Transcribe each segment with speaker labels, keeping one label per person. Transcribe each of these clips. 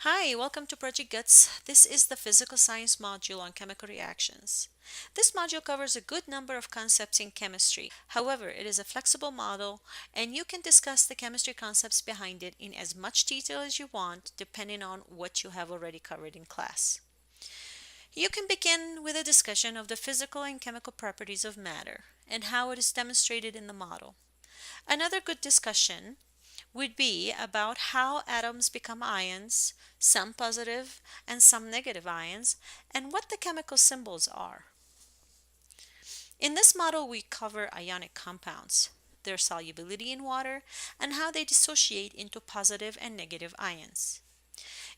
Speaker 1: Hi, welcome to Project Guts. This is the physical science module on chemical reactions. This module covers a good number of concepts in chemistry. However, it is a flexible model and you can discuss the chemistry concepts behind it in as much detail as you want depending on what you have already covered in class. You can begin with a discussion of the physical and chemical properties of matter and how it is demonstrated in the model. Another good discussion would be about how atoms become ions, some positive and some negative ions, and what the chemical symbols are. In this model, we cover ionic compounds, their solubility in water, and how they dissociate into positive and negative ions.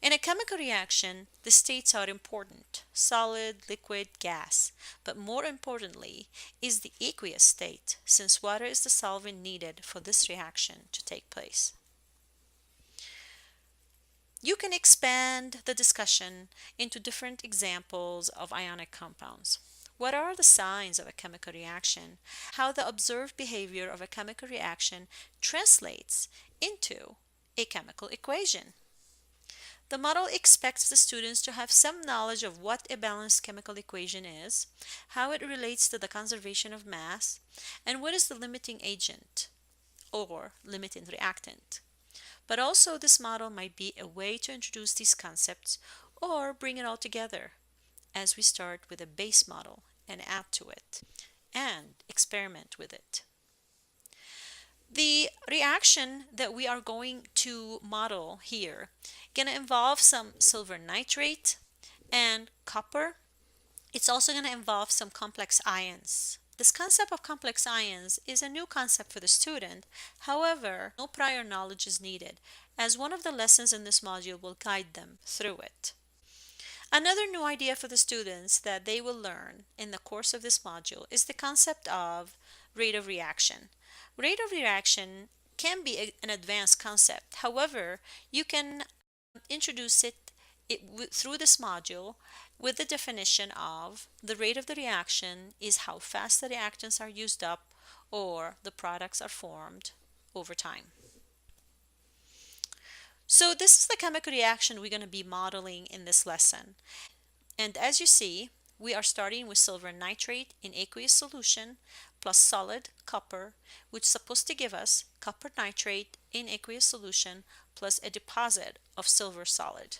Speaker 1: In a chemical reaction, the states are important: solid, liquid, gas. But more importantly is the aqueous state, since water is the solvent needed for this reaction to take place. You can expand the discussion into different examples of ionic compounds. What are the signs of a chemical reaction? How the observed behavior of a chemical reaction translates into a chemical equation. The model expects the students to have some knowledge of what a balanced chemical equation is, how it relates to the conservation of mass, and what is the limiting agent or limiting reactant. But also this model might be a way to introduce these concepts or bring it all together as we start with a base model and add to it and experiment with it. The reaction that we are going to model here going to involve some silver nitrate and copper. It's also going to involve some complex ions. This concept of complex ions is a new concept for the student. However, no prior knowledge is needed, as one of the lessons in this module will guide them through it. Another new idea for the students that they will learn in the course of this module is the concept of rate of reaction. Rate of reaction can be an advanced concept. However, you can introduce it through this module with the definition of the rate of the reaction is how fast the reactants are used up or the products are formed over time. So this is the chemical reaction we're going to be modeling in this lesson. And as you see, we are starting with silver nitrate in aqueous solution plus solid copper, which is supposed to give us copper nitrate in aqueous solution plus a deposit of silver solid.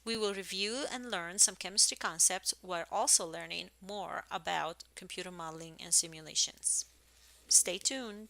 Speaker 1: We will review and learn some chemistry concepts while also learning more about computer modeling and simulations. Stay tuned.